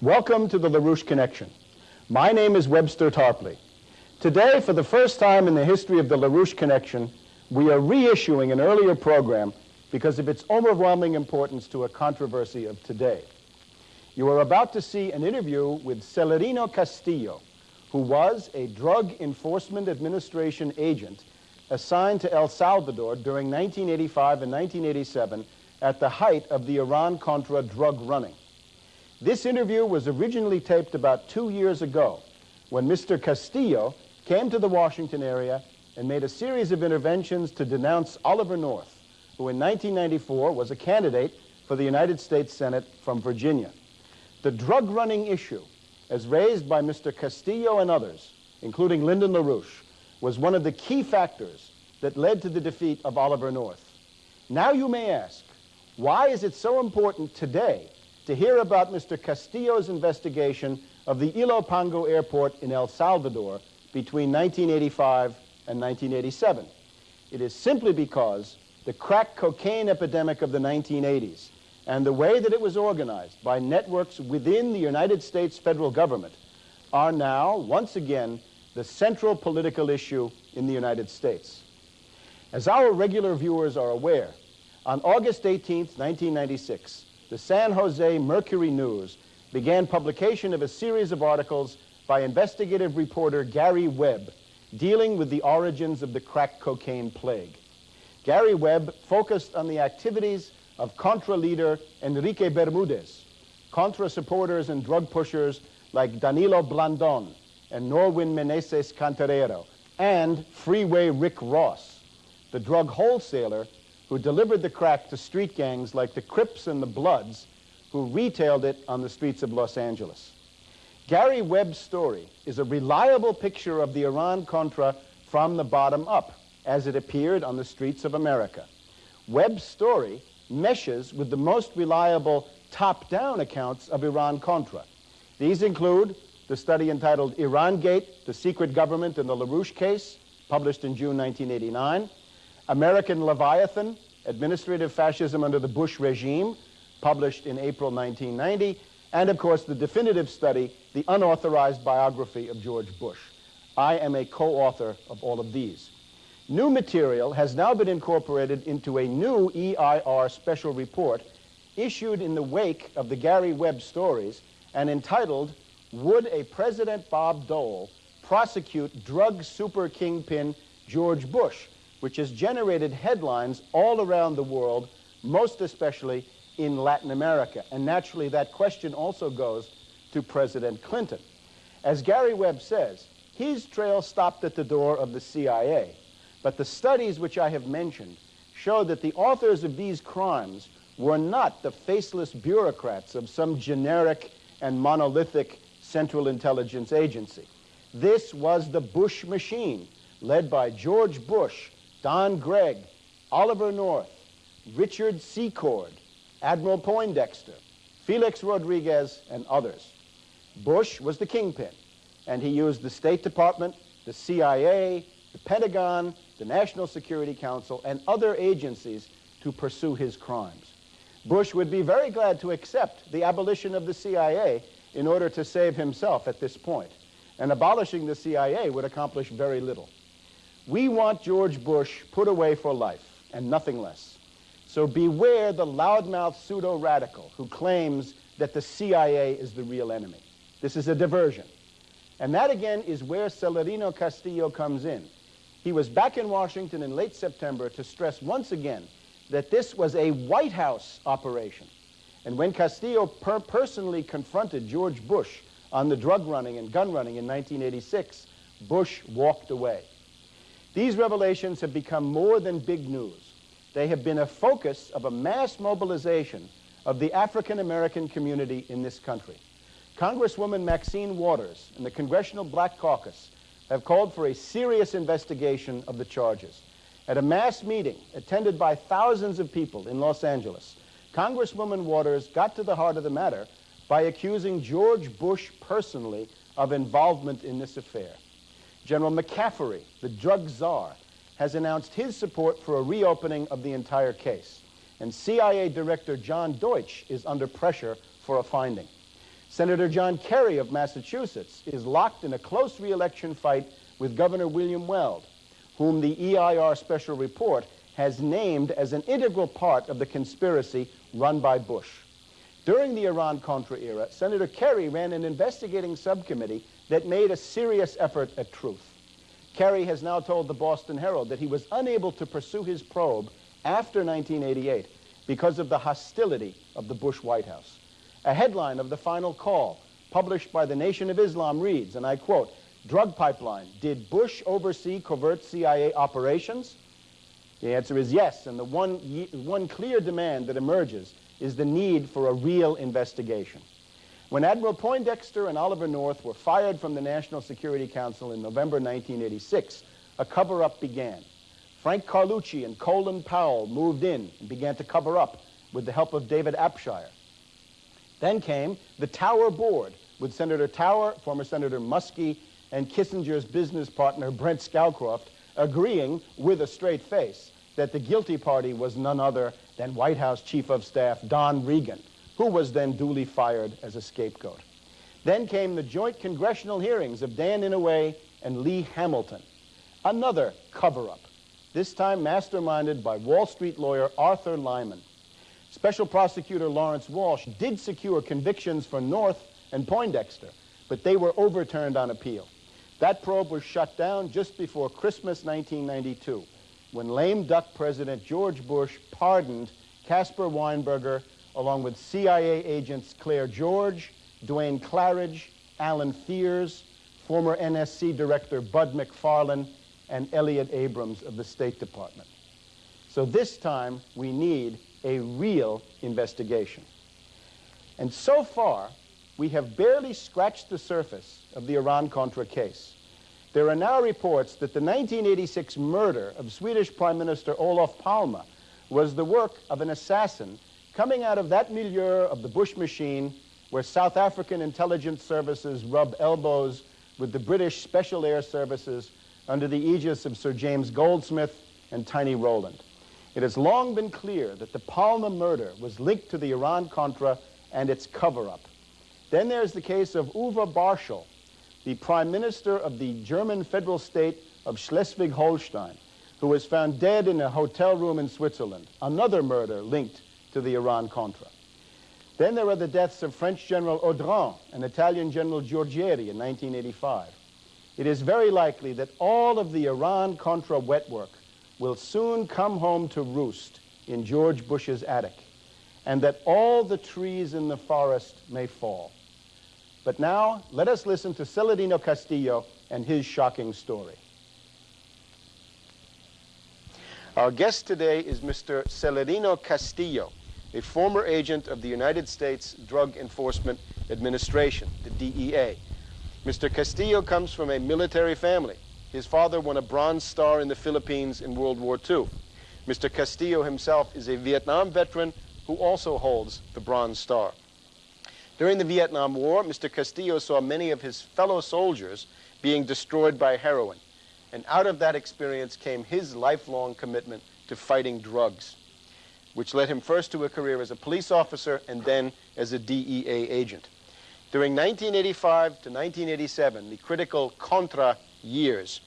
Welcome to the LaRouche Connection. My name is Webster Tarpley. Today, for the first time in the history of the LaRouche Connection, we are reissuing an earlier program because of its overwhelming importance to a controversy of today. You are about to see an interview with Celerino Castillo, who was a Drug Enforcement Administration agent assigned to El Salvador during 1985 and 1987 at the height of the Iran-Contra drug running. This interview was originally taped about 2 years ago when Mr. Castillo came to the Washington area and made a series of interventions to denounce Oliver North, who in 1994 was a candidate for the United States Senate from Virginia. The drug running issue, as raised by Mr. Castillo and others, including Lyndon LaRouche, was one of the key factors that led to the defeat of Oliver North. Now you may ask, why is it so important today to hear about Mr. Castillo's investigation of the Ilopango Airport in El Salvador between 1985 and 1987? It is simply because the crack cocaine epidemic of the 1980s and the way that it was organized by networks within the United States federal government are now, once again, the central political issue in the United States. As our regular viewers are aware, on August 18, 1996, the San Jose Mercury News began publication of a series of articles by investigative reporter Gary Webb dealing with the origins of the crack cocaine plague. Gary Webb focused on the activities of Contra leader Enrique Bermudez, Contra supporters and drug pushers like Danilo Blandon and Norwin Meneses Cantarero, and Freeway Rick Ross, the drug wholesaler who delivered the crack to street gangs like the Crips and the Bloods, who retailed it on the streets of Los Angeles. Gary Webb's story is a reliable picture of the Iran-Contra from the bottom up, as it appeared on the streets of America. Webb's story meshes with the most reliable top-down accounts of Iran-Contra. These include the study entitled Iran-Gate, the Secret Government in the LaRouche Case, published in June 1989, American Leviathan, Administrative Fascism under the Bush Regime, published in April 1990, and of course the definitive study, The Unauthorized Biography of George Bush. I am a co-author of all of these. New material has now been incorporated into a new EIR special report issued in the wake of the Gary Webb stories and entitled, Would a President Bob Dole Prosecute Drug Super Kingpin George Bush?, which has generated headlines all around the world, most especially in Latin America. And naturally, that question also goes to President Clinton. As Gary Webb says, his trail stopped at the door of the CIA, but the studies which I have mentioned show that the authors of these crimes were not the faceless bureaucrats of some generic and monolithic Central Intelligence Agency. This was the Bush machine, led by George Bush, Don Gregg, Oliver North, Richard Secord, Admiral Poindexter, Felix Rodriguez, and others. Bush was the kingpin, and he used the State Department, the CIA, the Pentagon, the National Security Council, and other agencies to pursue his crimes. Bush would be very glad to accept the abolition of the CIA in order to save himself at this point, and abolishing the CIA would accomplish very little. We want George Bush put away for life, and nothing less. So beware the loudmouth pseudo-radical who claims that the CIA is the real enemy. This is a diversion. And that, again, is where Celerino Castillo comes in. He was back in Washington in late September to stress once again that this was a White House operation. And when Castillo personally confronted George Bush on the drug running and gun running in 1986, Bush walked away. These revelations have become more than big news. They have been a focus of a mass mobilization of the African-American community in this country. Congresswoman Maxine Waters and the Congressional Black Caucus have called for a serious investigation of the charges. At a mass meeting attended by thousands of people in Los Angeles, Congresswoman Waters got to the heart of the matter by accusing George Bush personally of involvement in this affair. General McCaffery, the drug czar, has announced his support for a reopening of the entire case. And CIA Director John Deutsch is under pressure for a finding. Senator John Kerry of Massachusetts is locked in a close re-election fight with Governor William Weld, whom the EIR Special Report has named as an integral part of the conspiracy run by Bush. During the Iran-Contra era, Senator Kerry ran an investigating subcommittee that made a serious effort at truth. Kerry has now told the Boston Herald that he was unable to pursue his probe after 1988 because of the hostility of the Bush White House. A headline of the final call, published by the Nation of Islam, reads, and I quote, "Drug pipeline, did Bush oversee covert CIA operations?" The answer is yes, and the one clear demand that emerges is the need for a real investigation. When Admiral Poindexter and Oliver North were fired from the National Security Council in November 1986, a cover-up began. Frank Carlucci and Colin Powell moved in and began to cover up with the help of David Apshire. Then came the Tower Board with Senator Tower, former Senator Muskie, and Kissinger's business partner Brent Scowcroft agreeing with a straight face that the guilty party was none other than White House Chief of Staff Don Regan, who was then duly fired as a scapegoat. Then came the joint congressional hearings of Dan Inouye and Lee Hamilton, another cover-up, this time masterminded by Wall Street lawyer Arthur Lyman. Special Prosecutor Lawrence Walsh did secure convictions for North and Poindexter, but they were overturned on appeal. That probe was shut down just before Christmas 1992, when lame duck President George Bush pardoned Caspar Weinberger, along with CIA agents Claire George, Duane Claridge, Alan Fears, former NSC Director Bud McFarlane, and Elliot Abrams of the State Department. So this time, we need a real investigation. And so far, we have barely scratched the surface of the Iran-Contra case. There are now reports that the 1986 murder of Swedish Prime Minister Olof Palme was the work of an assassin coming out of that milieu of the Bush machine where South African intelligence services rub elbows with the British Special Air Services under the aegis of Sir James Goldsmith and Tiny Rowland. It has long been clear that the Palme murder was linked to the Iran-Contra and its cover-up. Then there's the case of Uwe Barschel, the Prime Minister of the German federal state of Schleswig-Holstein, who was found dead in a hotel room in Switzerland, another murder linked to the Iran-Contra. Then there are the deaths of French General Audran and Italian General Giorgieri in 1985. It is very likely that all of the Iran-Contra wet work will soon come home to roost in George Bush's attic, and that all the trees in the forest may fall. But now, let us listen to Celedino Castillo and his shocking story. Our guest today is Mr. Celedino Castillo, a former agent of the United States Drug Enforcement Administration, the DEA. Mr. Castillo comes from a military family. His father won a Bronze Star in the Philippines in World War II. Mr. Castillo himself is a Vietnam veteran who also holds the Bronze Star. During the Vietnam War, Mr. Castillo saw many of his fellow soldiers being destroyed by heroin. And out of that experience came his lifelong commitment to fighting drugs, which led him first to a career as a police officer and then as a DEA agent. During 1985 to 1987, the critical Contra years,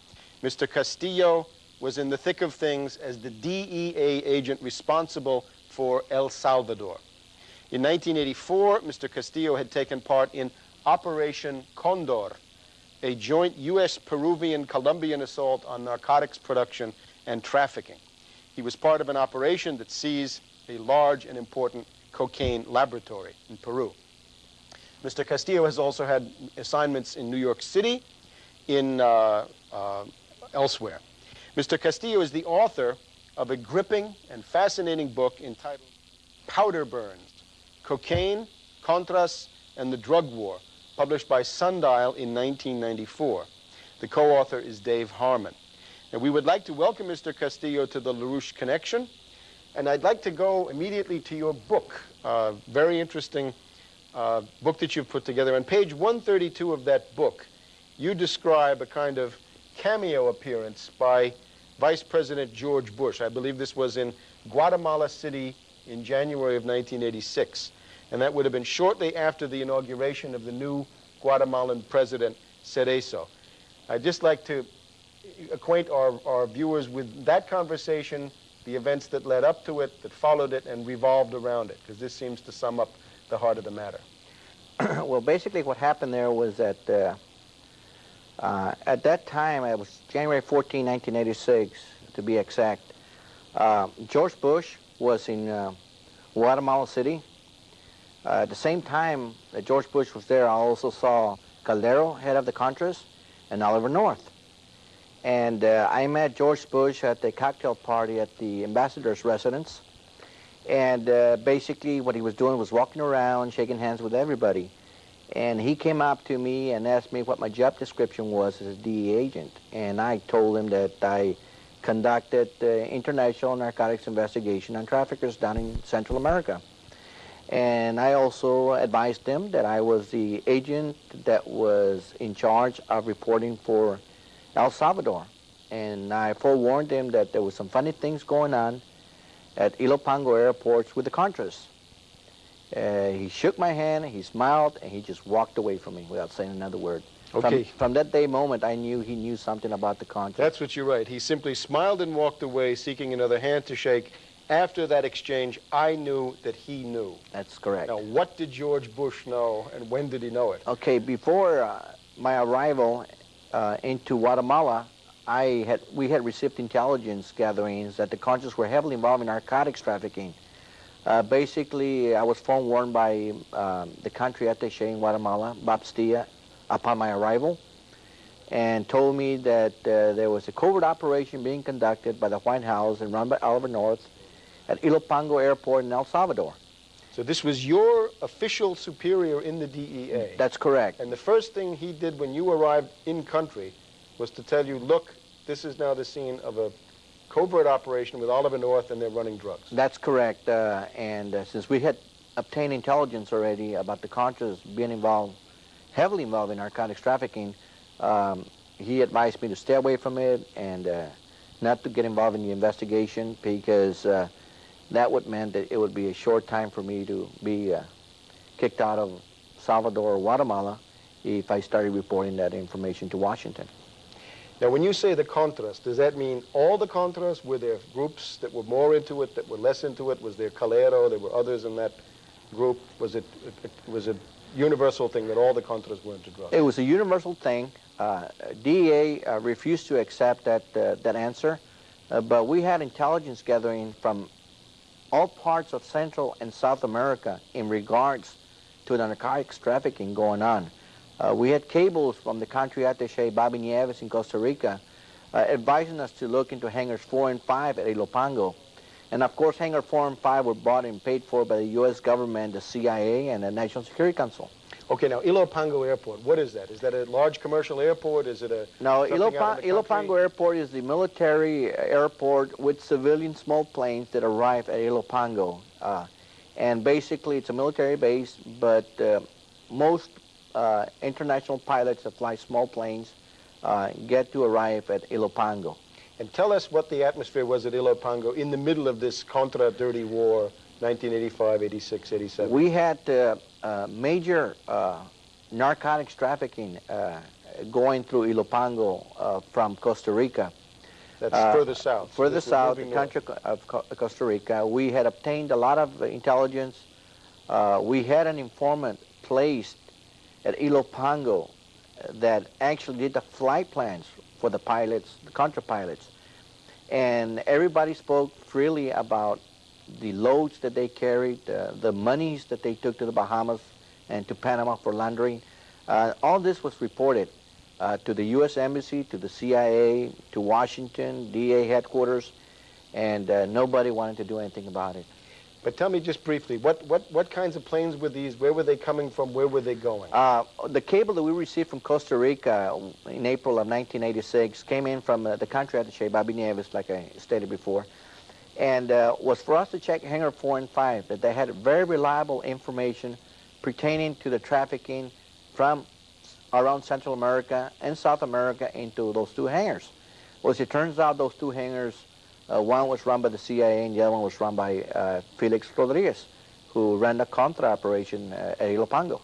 Mr. Castillo was in the thick of things as the DEA agent responsible for El Salvador. In 1984, Mr. Castillo had taken part in Operation Condor, a joint U.S.-Peruvian-Colombian assault on narcotics production and trafficking. He was part of an operation that seized a large and important cocaine laboratory in Peru. Mr. Castillo has also had assignments in New York City, in elsewhere. Mr. Castillo is the author of a gripping and fascinating book entitled Powder Burns, Cocaine, Contras, and the Drug War, published by Sundial in 1994. The co-author is Dave Harmon. And we would like to welcome Mr. Castillo to the LaRouche Connection. And I'd like to go immediately to your book, very interesting book that you've put together. On page 132 of that book, you describe a kind of cameo appearance by Vice President George Bush. I believe this was in Guatemala City in January of 1986. and that would have been shortly after the inauguration of the new Guatemalan president, Cerezo. I'd just like to acquaint our viewers with that conversation, the events that led up to it, that followed it, and revolved around it, because this seems to sum up the heart of the matter. Well, basically what happened there was that at that time, it was January 14, 1986, to be exact, George Bush was in Guatemala City. At the same time that George Bush was there, I also saw Caldero, head of the Contras, and Oliver North. And I met George Bush at the cocktail party at the ambassador's residence. And basically what he was doing was walking around, shaking hands with everybody. And he came up to me and asked me what my job description was as a DEA agent. And I told him that I conducted international narcotics investigation on traffickers down in Central America. And I also advised him that I was the agent that was in charge of reporting for El Salvador. And I forewarned him that there was some funny things going on at Ilopango airports with the Contras. He shook my hand, he smiled, and he just walked away from me without saying another word. Okay. From that day moment, I knew he knew something about the Contras. That's what you're right. He simply smiled and walked away, seeking another hand to shake. After that exchange, I knew that he knew. That's correct. Now, what did George Bush know, and when did he know it? Okay, before my arrival into Guatemala, we had received intelligence gatherings that the Contras were heavily involved in narcotics trafficking. Basically, I was forewarned by the country attaché in Guatemala, Bob Stia, upon my arrival, and told me that there was a covert operation being conducted by the White House and run by Oliver North at Ilopango Airport in El Salvador. So this was your official superior in the DEA? That's correct. And the first thing he did when you arrived in country was to tell you, look, this is now the scene of a covert operation with Oliver North, and they're running drugs. That's correct. Since we had obtained intelligence already about the Contras being involved, heavily involved in narcotics trafficking, he advised me to stay away from it and not to get involved in the investigation, because that would mean that it would be a short time for me to be kicked out of Salvador or Guatemala if I started reporting that information to Washington. Now, when you say the Contras, does that mean all the Contras? Were there groups that were more into it, that were less into it? Was there Calero? There were others in that group? Was it a universal thing that all the Contras were into drugs? It was a universal thing. DEA refused to accept that answer, but we had intelligence gathering from all parts of Central and South America in regards to the narcotics trafficking going on. We had cables from the country attaché, Bobby Nieves in Costa Rica, advising us to look into hangars 4 and 5 at Ilopango. And of course, hangar 4 and 5 were bought and paid for by the U.S. government, the CIA, and the National Security Council. Okay, now Ilopango Airport, what is that? Is that a large commercial airport? Is it a... No, Ilopango Airport is the military airport with civilian small planes that arrive at Ilopango. And basically, it's a military base, but most international pilots that fly small planes get to arrive at Ilopango. And tell us what the atmosphere was at Ilopango in the middle of this Contra dirty war, 1985, 86, 87. We had major narcotics trafficking going through Ilopango from Costa Rica. That's further south. Further south, the country of Costa Rica. We had obtained a lot of intelligence. We had an informant placed at Ilopango that actually did the flight plans for the pilots, the Contra pilots. And everybody spoke freely about the loads that they carried, the monies that they took to the Bahamas and to Panama for laundering. All this was reported to the U.S. Embassy, to the CIA, to Washington, DEA headquarters, and nobody wanted to do anything about it. But tell me just briefly, what kinds of planes were these? Where were they coming from? Where were they going? The cable that we received from Costa Rica in April of 1986 came in from the country attaché, Bobby Nieves, like I stated before, and was for us to check hangar 4 and 5, that they had very reliable information pertaining to the trafficking from around Central America and South America into those two hangars. Well, as it turns out, those two hangars, one was run by the CIA and the other one was run by Felix Rodriguez, who ran the Contra operation at Ilopango.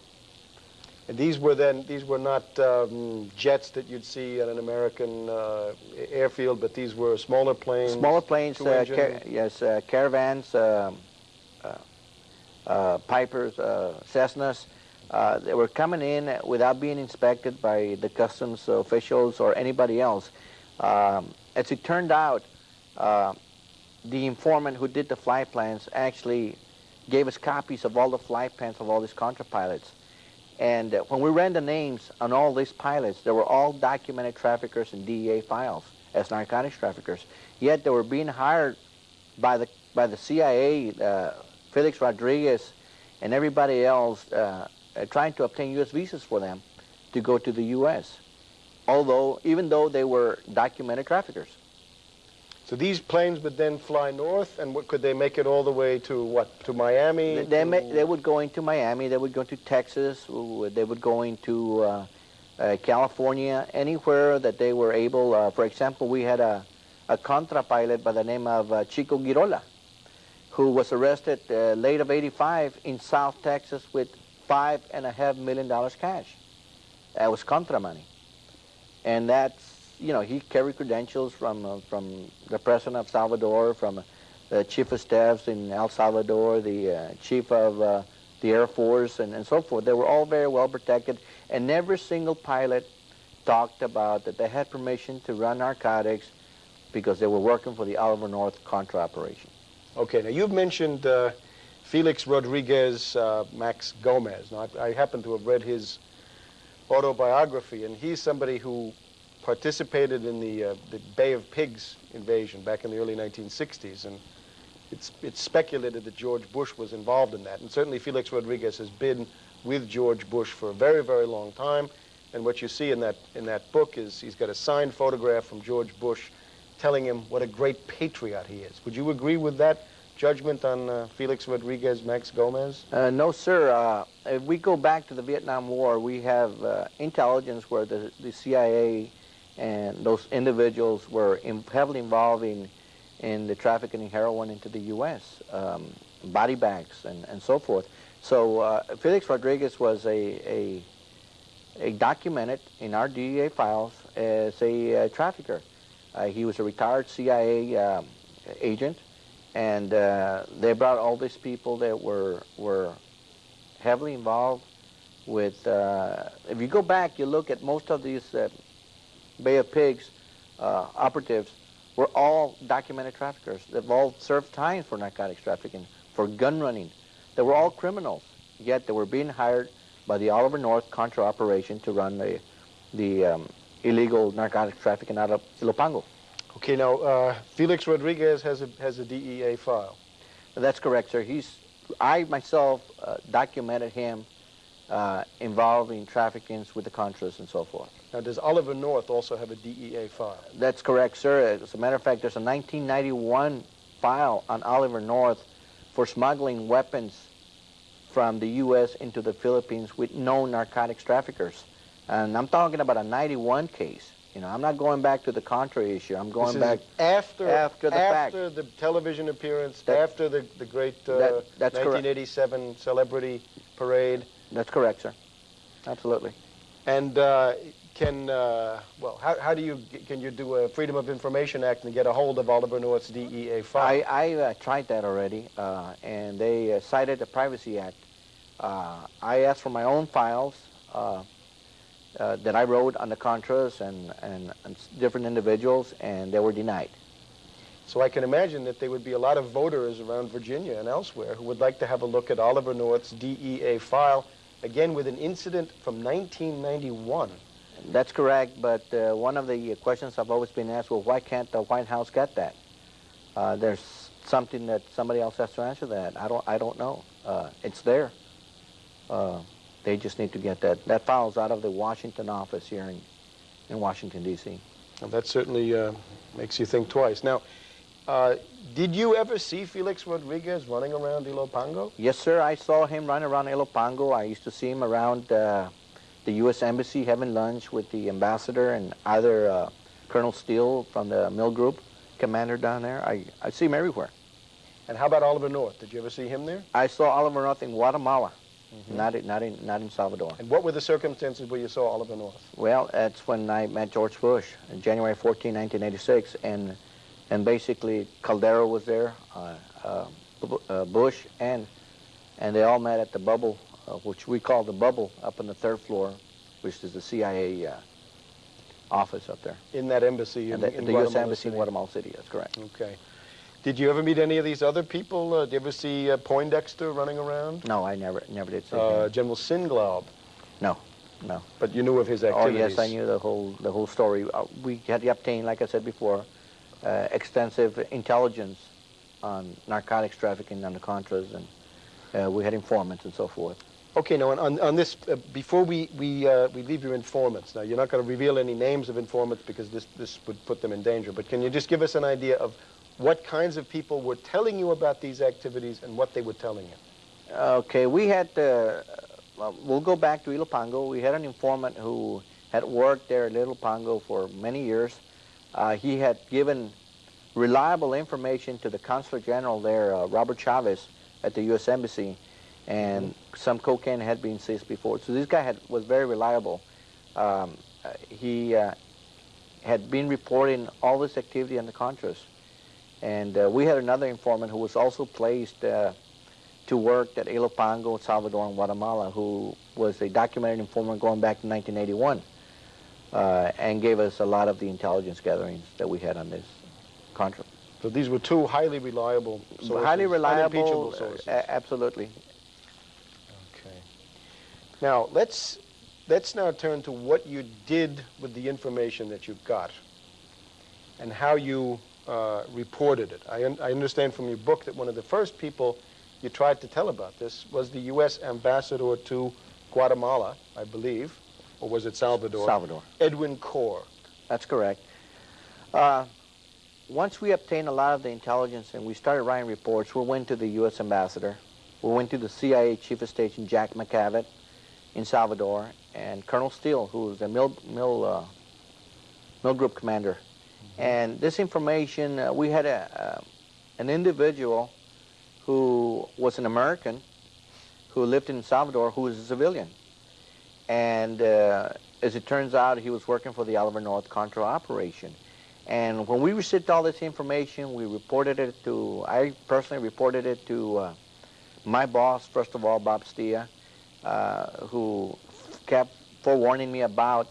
And these were not jets that you'd see at an American airfield, but these were smaller planes. Smaller planes, yes, caravans, Pipers, Cessnas. They were coming in without being inspected by the customs officials or anybody else. As it turned out, the informant who did the flight plans actually gave us copies of all the flight plans of all these Contra pilots. And when we ran the names on all these pilots, they were all documented traffickers in DEA files as narcotics traffickers. Yet they were being hired by the CIA, Felix Rodriguez, and everybody else, trying to obtain U.S. visas for them to go to the U.S. Even though they were documented traffickers. So these planes would then fly north, and could they make it all the way to what? To Miami? They would go into Miami. They would go to Texas. They would go into California, anywhere that they were able. For example, we had a Contra pilot by the name of Chico Girola, who was arrested late of '85 in South Texas with $5.5 million cash. That was Contra money, and that's. You know, he carried credentials from the president of Salvador, from the chief of staffs in El Salvador, the chief of the Air Force, and so forth. They were all very well protected, and every single pilot talked about that they had permission to run narcotics because they were working for the Oliver North Contra operation. Okay, now you've mentioned Felix Rodriguez Max Gomez. Now, I happen to have read his autobiography, and he's somebody who participated in the Bay of Pigs invasion back in the early 1960s, and it's speculated that George Bush was involved in that. And certainly Felix Rodriguez has been with George Bush for a very, very long time. And what you see in that book is he's got a signed photograph from George Bush telling him what a great patriot he is. Would you agree with that judgment on Felix Rodriguez Max Gomez? No, sir. If we go back to the Vietnam War, we have intelligence where the CIA and those individuals were heavily involved in the trafficking of heroin into the U.S., body bags and so forth. So Felix Rodriguez was a documented in our DEA files as a trafficker. He was a retired CIA agent, and they brought all these people that were heavily involved with, if you go back, you look at most of these Bay of Pigs operatives were all documented traffickers. They've all served time for narcotics trafficking, for gun running. They were all criminals, yet they were being hired by the Oliver North Contra operation to run the illegal narcotics trafficking out of Ilopango. Okay, now Felix Rodriguez has a DEA file. That's correct, sir. I myself documented him involving traffickings with the Contras and so forth. Now, does Oliver North also have a DEA file? That's correct, sir. As a matter of fact, there's a 1991 file on Oliver North for smuggling weapons from the U.S. into the Philippines with known narcotics traffickers. And I'm talking about a 91 case. You know, I'm not going back to the Contra issue. I'm going back after the fact. After the television appearance, after the great 1987 correct. Celebrity parade. That's correct, sir. Absolutely. And how do you do a Freedom of Information Act and get a hold of Oliver North's DEA file? I tried that already, and they cited the Privacy Act. I asked for my own files that I wrote on the Contras and different individuals, and they were denied. So I can imagine that there would be a lot of voters around Virginia and elsewhere who would like to have a look at Oliver North's DEA file, again with an incident from 1991. That's correct, but one of the questions I've always been asked, well, why can't the White House get that? There's something that somebody else has to answer that. I don't know. It's there. They just need to get that. That file's out of the Washington office here in Washington, D.C. Well, that certainly makes you think twice. Now, did you ever see Felix Rodriguez running around Ilopango? Yes, sir. I saw him run around Ilopango. I used to see him around the U.S. Embassy having lunch with the ambassador and either Colonel Steele from the Mill Group, commander down there. I see him everywhere. And how about Oliver North? Did you ever see him there? I saw Oliver North in Guatemala, not in Salvador. And what were the circumstances where you saw Oliver North? Well, that's when I met George Bush, on January 14, 1986, and basically Caldera was there, Bush, and they all met at the bubble, which we call the bubble, up on the 3rd floor, which is the CIA office up there. In that embassy in the U.S. Embassy City. in Guatemala City, that's correct. Okay. Did you ever meet any of these other people? Did you ever see Poindexter running around? No, I never did see him. General Singlaub? No. But you knew of his activities? Oh, yes, I knew the whole story. We had obtained, like I said before, extensive intelligence on narcotics trafficking on the Contras, and we had informants and so forth. Okay, now on this, before we leave your informants, now you're not going to reveal any names of informants because this would put them in danger, but can you just give us an idea of what kinds of people were telling you about these activities and what they were telling you? Okay, we had, we'll go back to Ilopango. We had an informant who had worked there at Ilopango for many years. He had given reliable information to the Consul General there, Robert Chavez, at the U.S. Embassy, and some cocaine had been seized before. So this guy was very reliable. He had been reporting all this activity on the Contras. And we had another informant who was also placed to work at Ilopango, Salvador, and Guatemala, who was a documented informant going back to 1981, and gave us a lot of the intelligence gatherings that we had on this Contra. So these were two highly reliable sources. Highly reliable, unimpeachable sources. Absolutely. Okay. Now, let's now turn to what you did with the information that you got and how you reported it. I understand from your book that one of the first people you tried to tell about this was the U.S. ambassador to Guatemala, I believe, or was it Salvador? Salvador. Edwin Corr. That's correct. Once we obtained a lot of the intelligence and we started writing reports, we went to the U.S. ambassador. We went to the CIA chief of station, Jack McCavitt, in Salvador, and Colonel Steele, who was the mill group commander. And this information, we had an individual who was an American who lived in Salvador who was a civilian. And as it turns out, he was working for the Oliver North Contra operation. And when we received all this information, we reported it to, I personally reported it to my boss, first of all, Bob Stia, who kept forewarning me about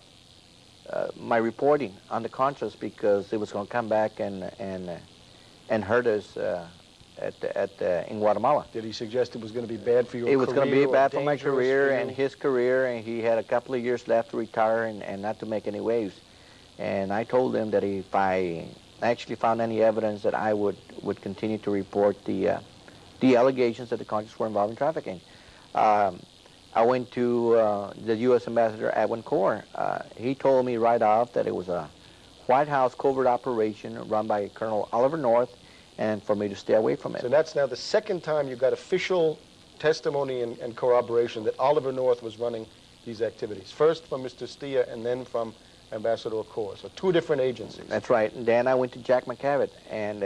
my reporting on the Contras because it was going to come back and hurt us in Guatemala. Did he suggest it was going to be bad for your career? It was going to be bad for my dangerous career for and his career, and he had a couple of years left to retire and not to make any waves. And I told him that if I actually found any evidence that I would continue to report the allegations that the Contras were involved in trafficking. I went to the U.S. Ambassador Edwin Corr. He told me right off that it was a White House covert operation run by Colonel Oliver North, and for me to stay away from it. So that's now the second time you got official testimony and corroboration that Oliver North was running these activities. First from Mr. Stia and then from Ambassador Corr. So two different agencies. That's right. And then I went to Jack McCavitt, and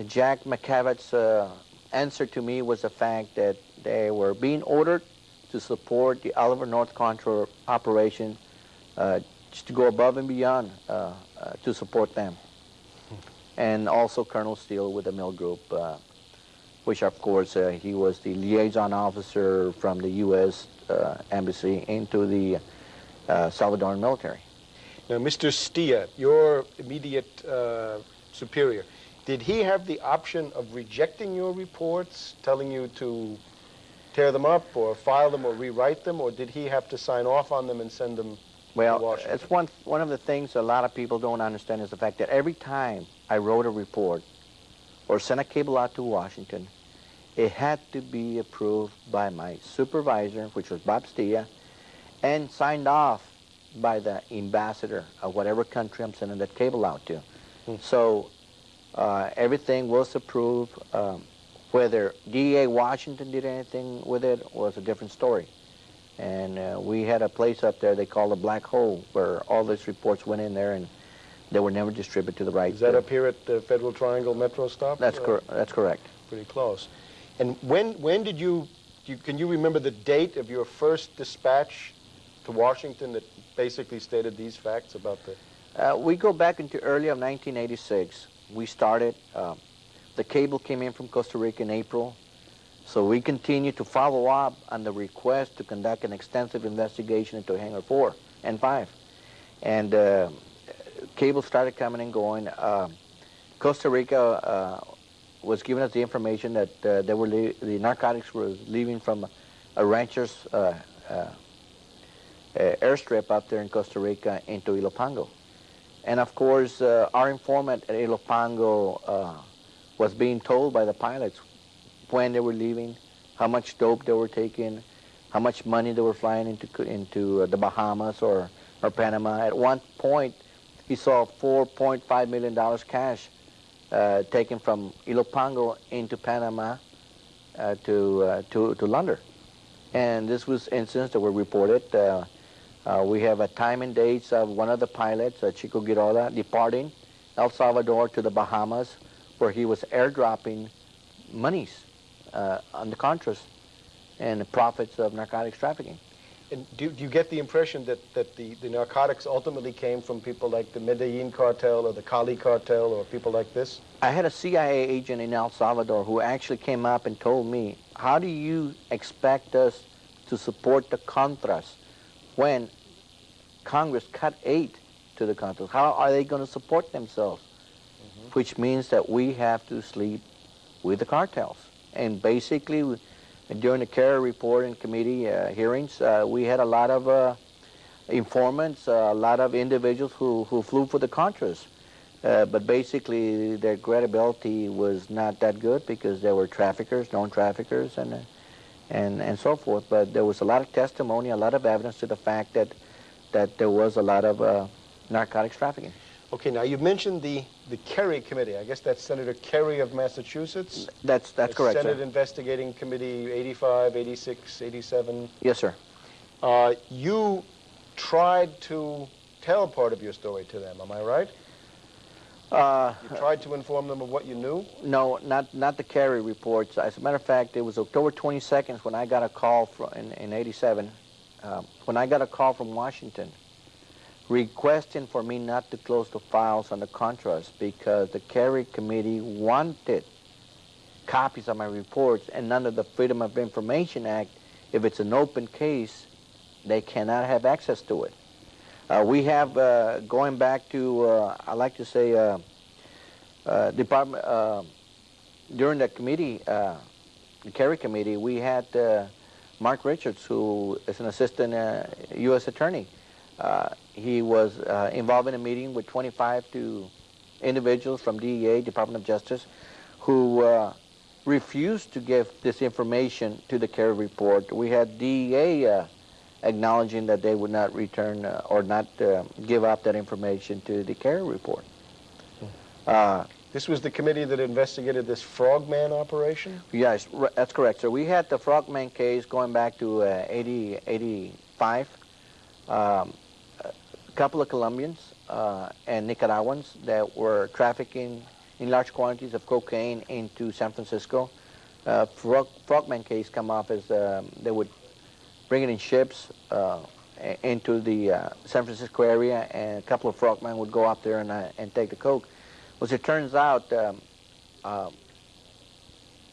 Jack McCavitt's answer to me was the fact that they were being ordered to support the Oliver North Contra operation, just to go above and beyond to support them. And also Colonel Steele with the Mill Group, which of course he was the liaison officer from the U.S. Embassy into the Salvadoran military. Now, Mr. Stia, your immediate superior, did he have the option of rejecting your reports, telling you to tear them up or file them or rewrite them, or did he have to sign off on them and send them to Washington? It's one of the things a lot of people don't understand is the fact that every time I wrote a report or sent a cable out to Washington, it had to be approved by my supervisor, which was Bob Stia, and signed off by the ambassador of whatever country I'm sending that cable out to. So everything was approved. Whether DEA Washington did anything with it was a different story. And we had a place up there they called the Black Hole, where all these reports went in there, and They were never distributed to the right. Is that up here at the Federal Triangle Metro stop? That's correct. Pretty close. And when did can you remember the date of your first dispatch to Washington that basically stated these facts about the... We go back into early of 1986. We started, the cable came in from Costa Rica in April, so we continued to follow up on the request to conduct an extensive investigation into Hangar 4 and 5. And cable started coming and going. Costa Rica was giving us the information that the narcotics were leaving from a rancher's airstrip up there in Costa Rica into Ilopango. And of course, our informant at Ilopango was being told by the pilots when they were leaving, how much dope they were taking, how much money they were flying into the Bahamas or Panama. At one point, he saw $4.5 million cash taken from Ilopango into Panama to London. And this was incidents that were reported. We have a time and dates of one of the pilots, Chico Girola, departing El Salvador to the Bahamas, where he was airdropping monies on the Contras and the profits of narcotics trafficking. And do you get the impression that the narcotics ultimately came from people like the Medellin cartel or the Cali cartel or people like this? I had a CIA agent in El Salvador who actually came up and told me, how do you expect us to support the Contras when Congress cut aid to the Contras? How are they going to support themselves? Mm-hmm. Which means that we have to sleep with the cartels. And basically, during the Kerry report and committee hearings, we had a lot of informants, a lot of individuals who flew for the Contras. But basically, their credibility was not that good because they were traffickers, known traffickers, and so forth. But there was a lot of testimony, a lot of evidence to the fact that there was a lot of narcotics trafficking. Okay, now you mentioned the Kerry Committee. I guess that's Senator Kerry of Massachusetts? That's correct, Senate sir. Investigating Committee 85, 86, 87? Yes, sir. You tried to tell part of your story to them, am I right? You tried to inform them of what you knew? No, not the Kerry reports. As a matter of fact, it was October 22nd when I got a call in 87, when I got a call from Washington requesting for me not to close the files on the Contras because the Kerry Committee wanted copies of my reports, and under the Freedom of Information Act, if it's an open case, they cannot have access to it. We have, going back to, I like to say, during the committee, the Kerry Committee, we had Mark Richards, who is an assistant U.S. attorney. He was involved in a meeting with 25 individuals from DEA, Department of Justice, who refused to give this information to the Kerry report. We had DEA acknowledging that they would not return or not give up that information to the Kerry report. This was the committee that investigated this Frogman operation? Yes, that's correct, sir. We had the Frogman case going back to 85. A couple of Colombians and Nicaraguans that were trafficking in large quantities of cocaine into San Francisco. Frogman case come off as they would bring it in ships into the San Francisco area, and a couple of frogmen would go up there and take the coke. As it turns out,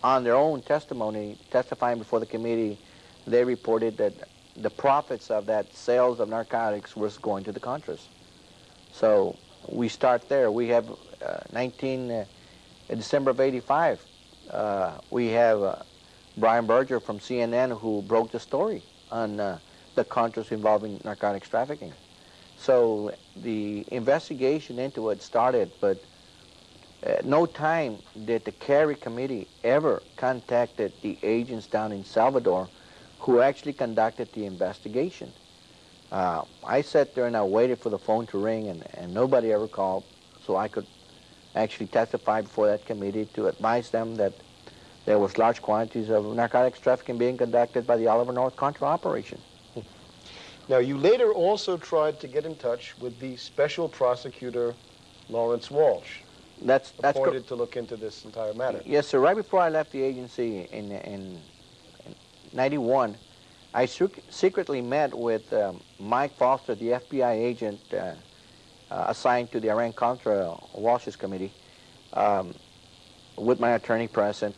on their own testimony, testifying before the committee, they reported that the profits of that sales of narcotics was going to the Contras. So we start there. We have December of 85, we have Brian Berger from CNN who broke the story on the Contras involving narcotics trafficking. So the investigation into it started, but at no time did the Kerry Committee ever contacted the agents down in Salvador who actually conducted the investigation. I sat there and I waited for the phone to ring, and nobody ever called, so I could actually testify before that committee to advise them that there was large quantities of narcotics trafficking being conducted by the Oliver North Contra operation. Now, you later also tried to get in touch with the special prosecutor Lawrence Walsh, That's appointed to look into this entire matter. Yes, sir. Right before I left the agency in 91, I secretly met with Mike Foster, the FBI agent assigned to the Iran Contra Walsh's committee, with my attorney present.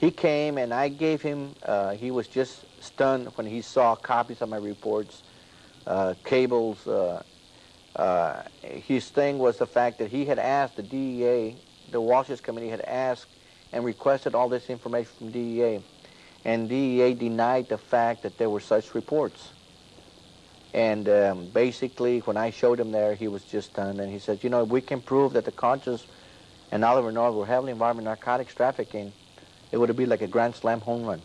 He came and I gave him, he was just stunned when he saw copies of my reports, cables. His thing was the fact that he had asked the DEA, the Walsh's committee had asked and requested all this information from DEA, and DEA denied the fact that there were such reports. And basically, when I showed him there, he was just stunned, and he said, you know, if we can prove that the Contras and Oliver North were heavily involved in narcotics trafficking, it would be like a grand slam home run.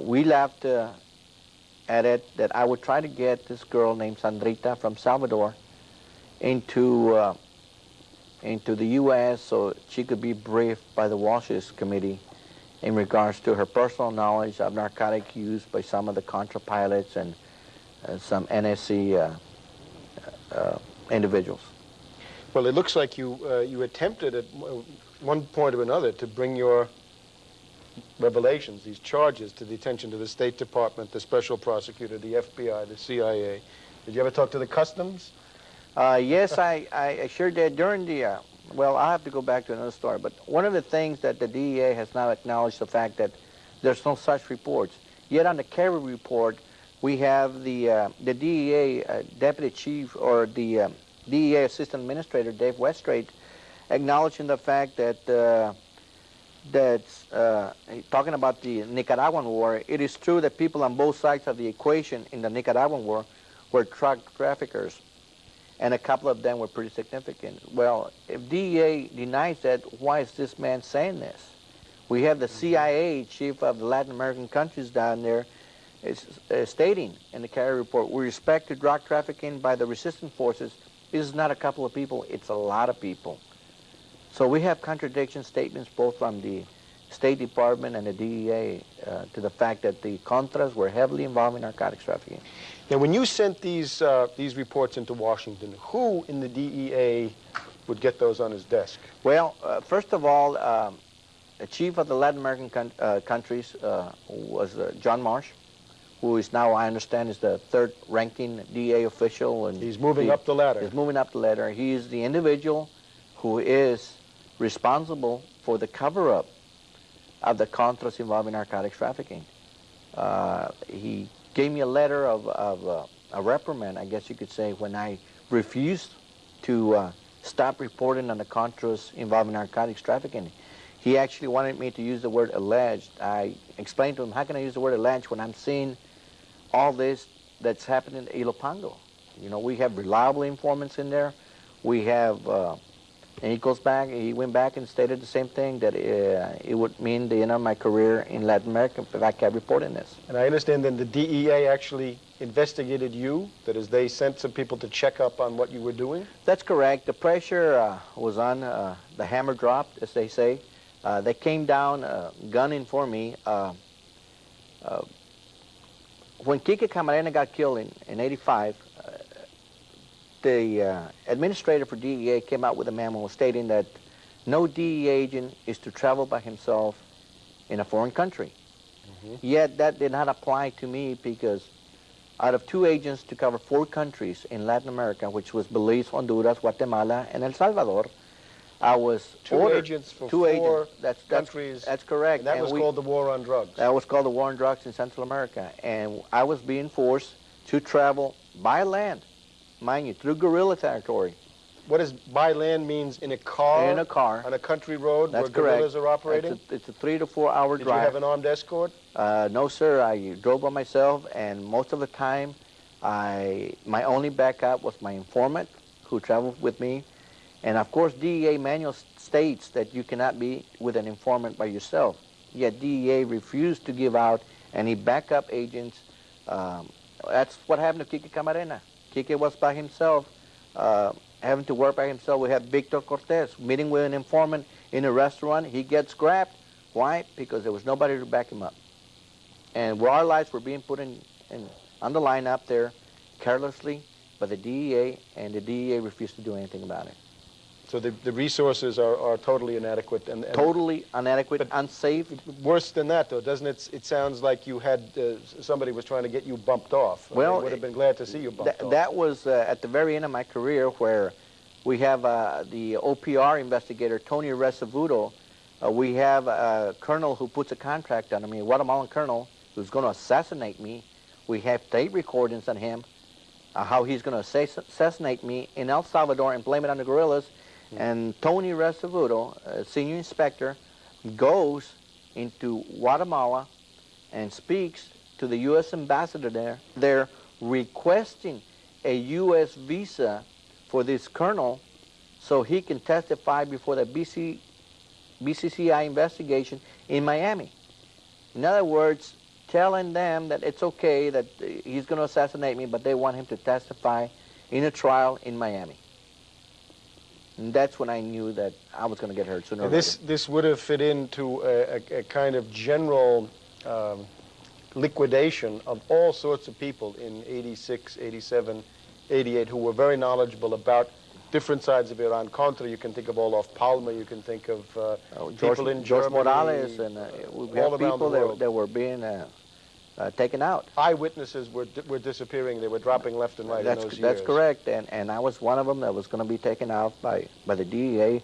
We left at it that I would try to get this girl named Sandrita from Salvador into the U.S. so she could be briefed by the Walsh's committee in regards to her personal knowledge of narcotic use by some of the Contra pilots and some NSC individuals. Well, it looks like you attempted at one point or another to bring your revelations, these charges, to the attention to the State Department, the Special Prosecutor, the FBI, the CIA. Did you ever talk to the Customs? Yes, I sure did. During the, well, I'll have to go back to another story, but one of the things that the DEA has now acknowledged the fact that there's no such reports. Yet on the Kerry report, we have the DEA Deputy Chief, or the DEA Assistant Administrator, Dave Weststraight, acknowledging the fact that talking about the Nicaraguan war, it is true that people on both sides of the equation in the Nicaraguan war were drug traffickers, and a couple of them were pretty significant. Well, if DEA denies that, why is this man saying this? We have the CIA chief of the Latin American countries down there stating in the Kerry report, with respect to drug trafficking by the resistance forces, this is not a couple of people, it's a lot of people. So we have contradiction statements both from the State Department and the DEA to the fact that the Contras were heavily involved in narcotics trafficking. Now, when you sent these reports into Washington, who in the DEA would get those on his desk? Well, first of all, the chief of the Latin American countries was John Marsh, who is now, I understand, is the third-ranking DEA official. And he's moving up the ladder. He's moving up the ladder. He is the individual who is responsible for the cover-up of the Contras involved in narcotics trafficking. He gave me a letter of a reprimand, I guess you could say, when I refused to stop reporting on the Contras involved in narcotics trafficking. He actually wanted me to use the word alleged. I explained to him, how can I use the word alleged when I'm seeing all this that's happening in Ilopango? You know, we have reliable informants in there. We have, and he went back and stated the same thing, that it would mean the end of my career in Latin America if I kept reporting this. And I understand then the DEA actually investigated you, that is, they sent some people to check up on what you were doing? That's correct. The pressure was on, the hammer dropped, as they say. They came down gunning for me. When Kike Camarena got killed in 85, the administrator for DEA came out with a memo stating that no DEA agent is to travel by himself in a foreign country. Yet that did not apply to me, because out of 2 agents to cover 4 countries in Latin America, which was Belize, Honduras, Guatemala, and El Salvador, I was ordered. Agents for 2 agents. Countries. That's correct. And that was called the War on Drugs. That was called the War on Drugs in Central America. And I was being forced to travel by land, mind you, through guerrilla territory. What does by land means? In a car? In a car. On a country road That's where guerrillas are operating? It's a 3 to 4 hour drive. Did you have an armed escort? No, sir. I drove by myself, and most of the time, my only backup was my informant, who traveled with me. And of course, DEA manual states that you cannot be with an informant by yourself. Yet DEA refused to give out any backup agents. That's what happened to Kike Camarena. Kike was by himself, having to work by himself. We had Victor Cortez meeting with an informant in a restaurant. He gets grabbed. Why? Because there was nobody to back him up. And our lives were being put on the line up there carelessly, by the DEA, and the DEA refused to do anything about it. So the resources are totally inadequate. And totally inadequate, unsafe. Worse than that, though, doesn't it? It sounds like you had, somebody was trying to get you bumped off. Well, they would have been glad to see you bumped off. That was at the very end of my career, where we have the OPR investigator, Tony Recevuto. We have a colonel who puts a contract on me, a Guatemalan colonel, who's going to assassinate me. We have tape recordings on him, how he's going to assassinate me in El Salvador and blame it on the guerrillas. And Tony Recevuto, senior inspector, goes into Guatemala and speaks to the U.S. ambassador there. They're requesting a U.S. visa for this colonel so he can testify before the BCCI investigation in Miami. In other words, telling them that it's okay that he's going to assassinate me, but they want him to testify in a trial in Miami. And that's when I knew that I was going to get hurt sooner or later. This would have fit into a kind of general liquidation of all sorts of people in 86, 87, 88 who were very knowledgeable about different sides of Iran. Contra, you can think of Olof Palme, you can think of people in George Germany. Morales, and we have people that were being taken out. Eyewitnesses were disappearing. They were dropping left and right in those years. That's correct, and I was one of them that was going to be taken out by the DEA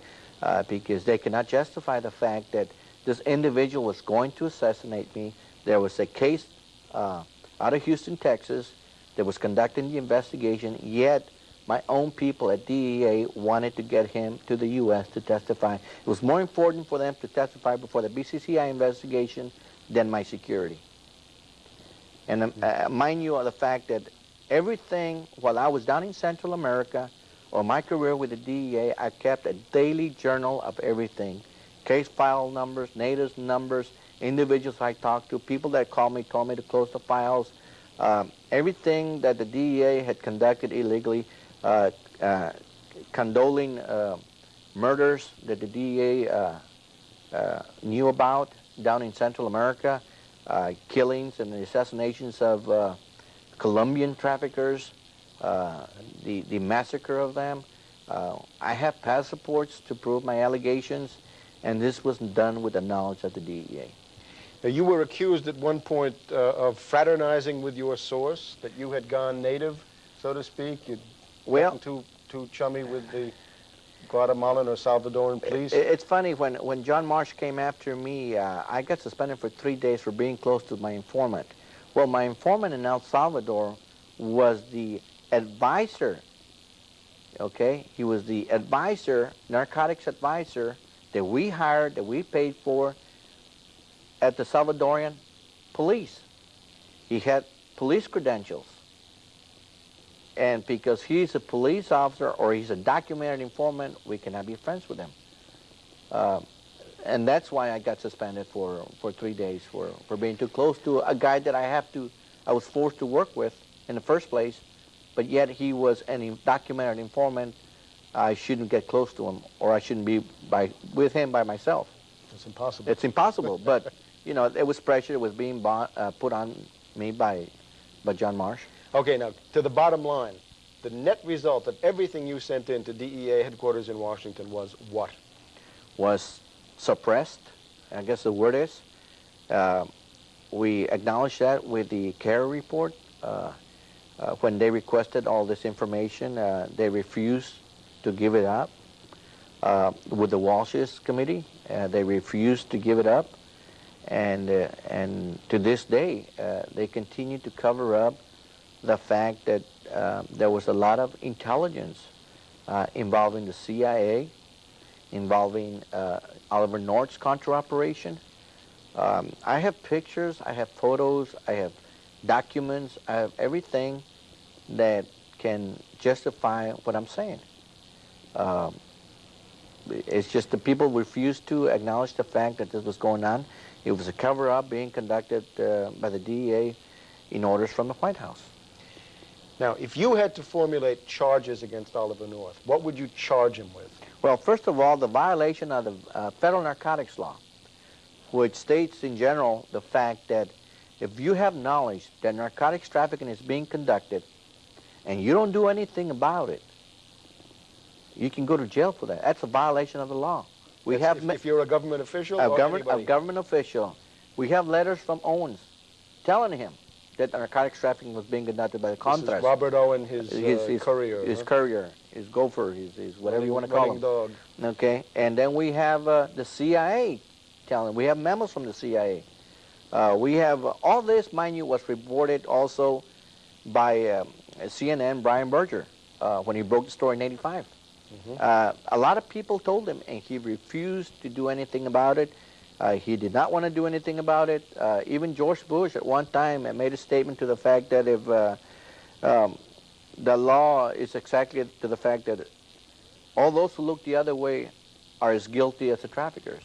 because they cannot justify the fact that this individual was going to assassinate me. There was a case out of Houston, Texas, that was conducting the investigation, yet my own people at DEA wanted to get him to the U.S. to testify. It was more important for them to testify before the BCCI investigation than my security. And mind you of the fact that everything, while I was down in Central America, or my career with the DEA, I kept a daily journal of everything. Case file numbers, natives numbers, individuals I talked to, people that called me, told me to close the files. Everything that the DEA had conducted illegally, condoling murders that the DEA knew about down in Central America, killings and the assassinations of Colombian traffickers, the massacre of them. I have passports to prove my allegations, and this was done with the knowledge of the DEA. Now, you were accused at one point of fraternizing with your source, that you had gone native, so to speak. You'd gotten too chummy with the Guatemalan or Salvadoran police. It's funny, when John Marsh came after me, I got suspended for 3 days for being close to my informant. Well, my informant in El Salvador was the advisor, okay? He was the advisor, narcotics advisor, that we hired, that we paid for at the Salvadorian police. He had police credentials. And because he's a police officer or he's a documented informant, we cannot be friends with him. And that's why I got suspended for 3 days for being too close to a guy that I was forced to work with in the first place, but yet he was a documented informant. I shouldn't get close to him, or I shouldn't be with him by myself. It's impossible. It's impossible, but you know, it was pressure that was being put on me by John Marsh. Okay, now, to the bottom line, the net result of everything you sent in to DEA headquarters in Washington was what? Was suppressed, I guess the word is. We acknowledged that with the CARE report. When they requested all this information, they refused to give it up. With the Walsh's committee, they refused to give it up. And to this day, they continue to cover up the fact that there was a lot of intelligence involving the CIA, involving Oliver North's Contra operation. I have pictures, I have photos, I have documents, I have everything that can justify what I'm saying. It's just the people refused to acknowledge the fact that this was going on. It was a cover-up being conducted by the DEA in orders from the White House. Now, if you had to formulate charges against Oliver North, what would you charge him with? Well, first of all, the violation of the federal narcotics law, which states in general the fact that if you have knowledge that narcotics trafficking is being conducted and you don't do anything about it, you can go to jail for that. That's a violation of the law. If you're a government official or anybody? A government official. We have letters from Owens telling him that narcotics trafficking was being conducted by the Contras. This is Robert Owen, his courier. His courier, his gopher, his whatever you want to call him. Dog. Okay, and then we have the CIA telling. We have memos from the CIA. We have all this, mind you, was reported also by CNN, Brian Berger, when he broke the story in '85. A lot of people told him, and he refused to do anything about it. He did not want to do anything about it. Even George Bush at one time made a statement to the fact that if the law is exactly to the fact that all those who look the other way are as guilty as the traffickers.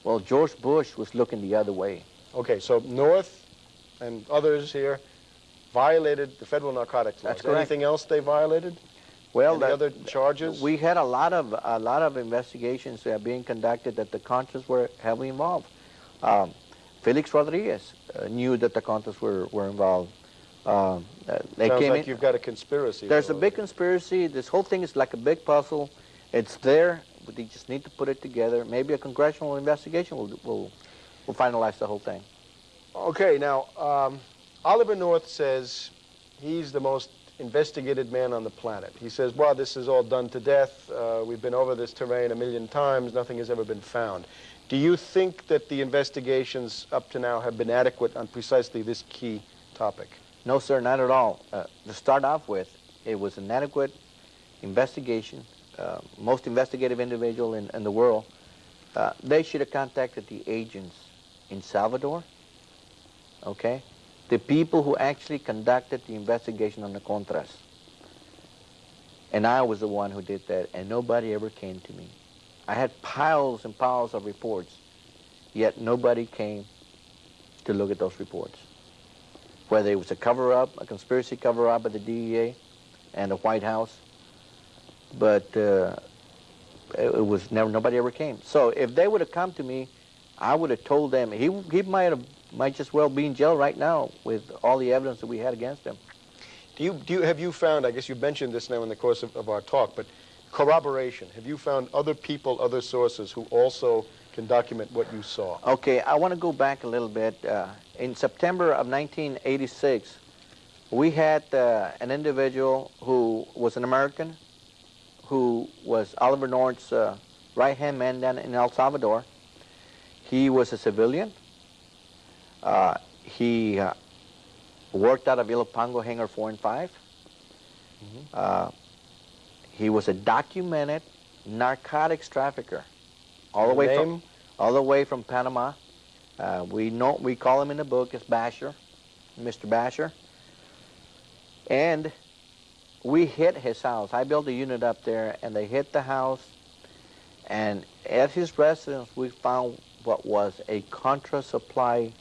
Well, George Bush was looking the other way. Okay, so North and others here violated the federal narcotics laws. That's correct. Anything else they violated? Well, any other charges? We had a lot of investigations being conducted that the Contras were heavily involved. Felix Rodriguez knew that the Contras were involved. They Sounds came like in. you've got a conspiracy. There's a big conspiracy. This whole thing is like a big puzzle. It's there, but they just need to put it together. Maybe a congressional investigation will finalize the whole thing. Okay, now Oliver North says he's the most investigated man on the planet. He says, well, this is all done to death. We've been over this terrain 1,000,000 times. Nothing has ever been found. Do you think that the investigations up to now have been adequate on precisely this key topic? No, sir, not at all. To start off with, it was an adequate investigation. Most investigative individual in the world. They should have contacted the agents in Salvador, okay? The people who actually conducted the investigation on the Contras. And I was the one who did that, and nobody ever came to me. I had piles and piles of reports, yet nobody came to look at those reports. Whether it was a cover-up, a conspiracy cover-up at the DEA and the White House, but it was never, nobody ever came. So if they would have come to me, I would have told them. He might just well be in jail right now with all the evidence that we had against him. Have you found, I guess you mentioned this now in the course of our talk, but corroboration. Have you found other people, other sources who also can document what you saw? Okay, I want to go back a little bit. In September of 1986, we had an individual who was an American, who was Oliver North's right-hand man down in El Salvador. He was a civilian. He worked out of Ilopango Hangar 4 and 5. He was a documented narcotics trafficker, all the way from Panama. We call him in the book as Basher, Mr. Basher. And we hit his house. I built a unit up there, and they hit the house. And at his residence, we found what was a Contra supply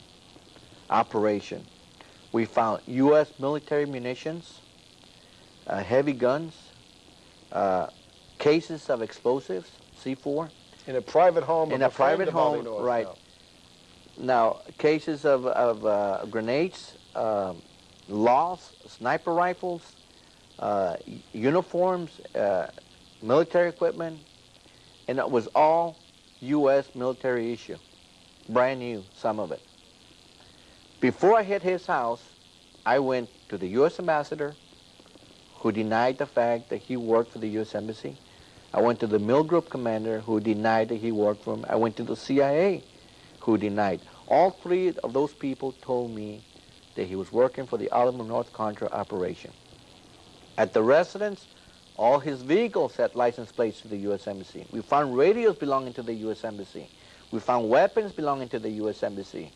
operation. We found U.S. military munitions, heavy guns, cases of explosives, C4. In a private home? In a private home, right. Now, cases of grenades, logs, sniper rifles, uniforms, military equipment, and it was all U.S. military issue, brand new, some of it. Before I hit his house, I went to the U.S. ambassador, who denied the fact that he worked for the U.S. Embassy. I went to the Mill Group commander, who denied that he worked for him. I went to the CIA, who denied. All three of those people told me that he was working for the Oliver North Contra operation. At the residence, all his vehicles had license plates to the U.S. Embassy. We found radios belonging to the U.S. Embassy. We found weapons belonging to the U.S. Embassy.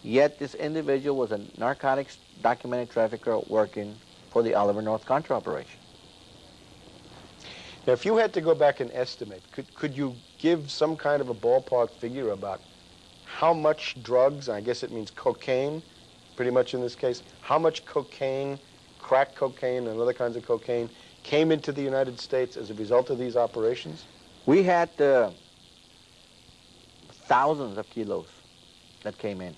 Yet this individual was a narcotics documented trafficker working for the Oliver North Contra operation. Now, if you had to go back and estimate, could you give some kind of a ballpark figure about how much drugs, I guess it means cocaine, pretty much in this case, how much cocaine, crack cocaine and other kinds of cocaine came into the United States as a result of these operations? We had thousands of kilos that came in.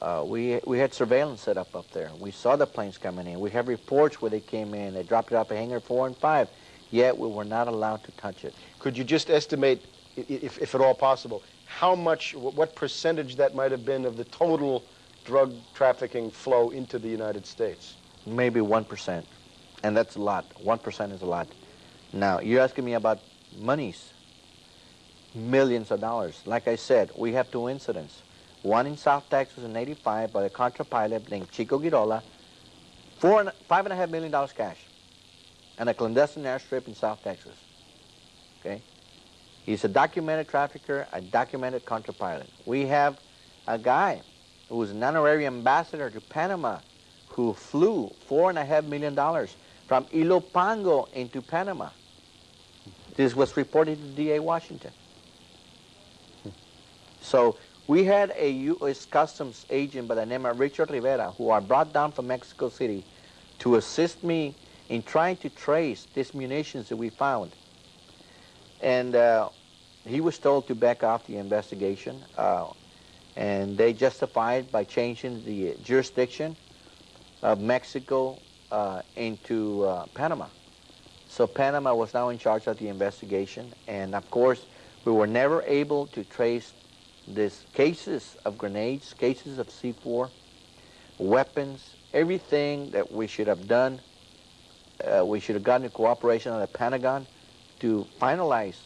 We had surveillance set up there. We saw the planes coming in. We have reports where they came in. They dropped it off at Hangar 4 and 5, yet we were not allowed to touch it. Could you just estimate, if at all possible, how much, what percentage that might have been of the total drug trafficking flow into the United States? Maybe 1%, and that's a lot. 1% is a lot. Now, you're asking me about monies, millions of dollars. Like I said, we have two incidents. One in South Texas in '85 by a Contra pilot named Chico Girola, $5.5 million cash, and a clandestine airstrip in South Texas. Okay, he's a documented trafficker, a documented Contra pilot. We have a guy who was an honorary ambassador to Panama, who flew $4.5 million from Ilopango into Panama. This was reported to DA Washington. So we had a U.S. Customs agent by the name of Richard Rivera, who I brought down from Mexico City to assist me in trying to trace these munitions that we found. And he was told to back off the investigation, and they justified by changing the jurisdiction of Mexico into Panama. So Panama was now in charge of the investigation, and of course we were never able to trace these cases of grenades, cases of C4, weapons, everything that we should have done. We should have gotten a cooperation on the Pentagon to finalize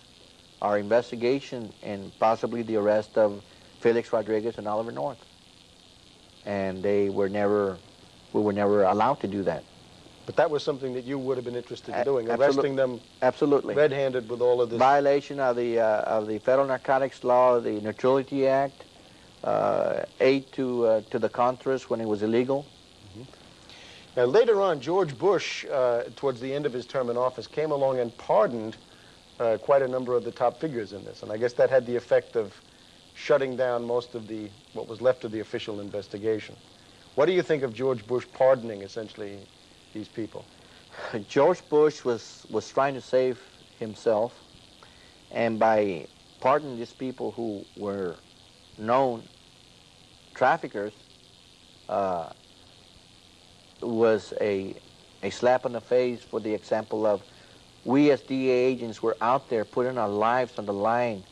our investigation and possibly the arrest of Felix Rodriguez and Oliver North. And we were never allowed to do that. But that was something that you would have been interested in doing, arresting them absolutely red-handed with all of this. Violation of the Federal Narcotics Law, the Neutrality Act, aid to the Contras when it was illegal. Mm-hmm. Now later on, George Bush, towards the end of his term in office, came along and pardoned quite a number of the top figures in this, and I guess that had the effect of shutting down most of what was left of the official investigation. What do you think of George Bush pardoning, essentially, these people? George Bush was trying to save himself, and by pardoning these people who were known traffickers was a slap in the face for the example of we as DEA agents were out there putting our lives on the line,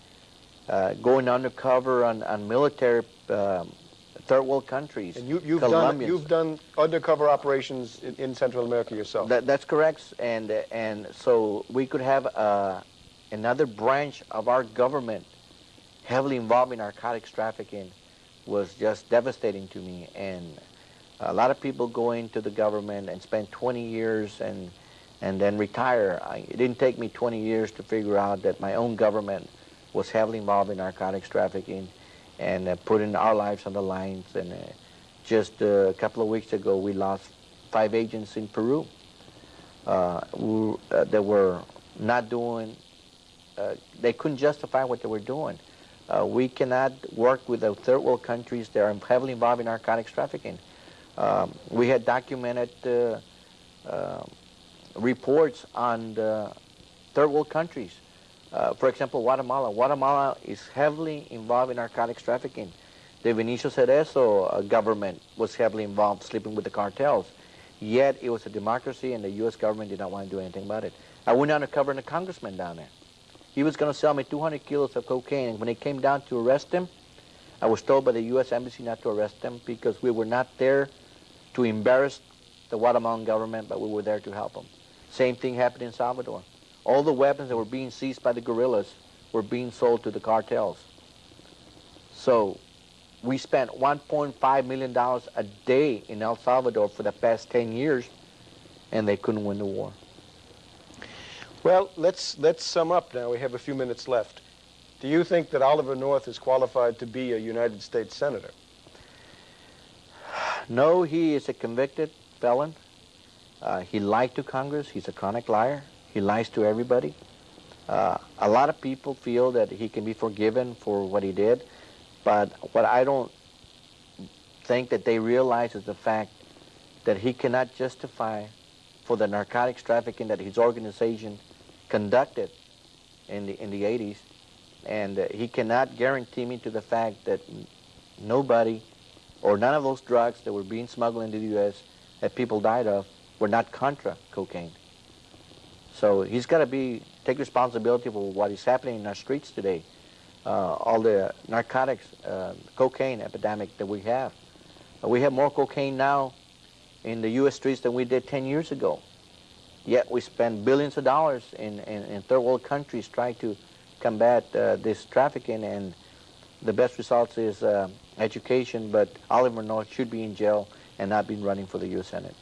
going undercover on military third world countries. And you've done undercover operations in Central America yourself. That's correct, and so we could have another branch of our government heavily involved in narcotics trafficking was just devastating to me. And a lot of people go into the government and spend 20 years and then retire. It didn't take me 20 years to figure out that my own government was heavily involved in narcotics trafficking and putting our lives on the lines. And just a couple of weeks ago, we lost 5 agents in Peru that were not doing, they couldn't justify what they were doing. We cannot work with the third world countries that are heavily involved in narcotics trafficking. We had documented reports on the third world countries. For example, Guatemala. Guatemala is heavily involved in narcotics trafficking. The Vinicio Cerezo government was heavily involved, sleeping with the cartels. Yet it was a democracy, and the U.S. government did not want to do anything about it. I went undercover a congressman down there. He was going to sell me 200 kilos of cocaine, and when it came down to arrest him, I was told by the U.S. Embassy not to arrest him because we were not there to embarrass the Guatemalan government, but we were there to help them. Same thing happened in Salvador. All the weapons that were being seized by the guerrillas were being sold to the cartels. So we spent $1.5 million a day in El Salvador for the past 10 years, and they couldn't win the war. Well, let's sum up now. We have a few minutes left. Do you think that Oliver North is qualified to be a United States Senator? No, he is a convicted felon. He lied to Congress. He's a chronic liar. He lies to everybody. A lot of people feel that he can be forgiven for what he did, but what I don't think that they realize is the fact that he cannot justify for the narcotics trafficking that his organization conducted in the 80s, and he cannot guarantee me to the fact that nobody or none of those drugs that were being smuggled into the U.S. that people died of were not Contra cocaine. So he's got to take responsibility for what is happening in our streets today. All the narcotics, cocaine epidemic that we have. We have more cocaine now in the U.S. streets than we did 10 years ago. Yet we spend billions of dollars in third world countries trying to combat this trafficking, and the best results is education, but Oliver North should be in jail and not be running for the U.S. Senate.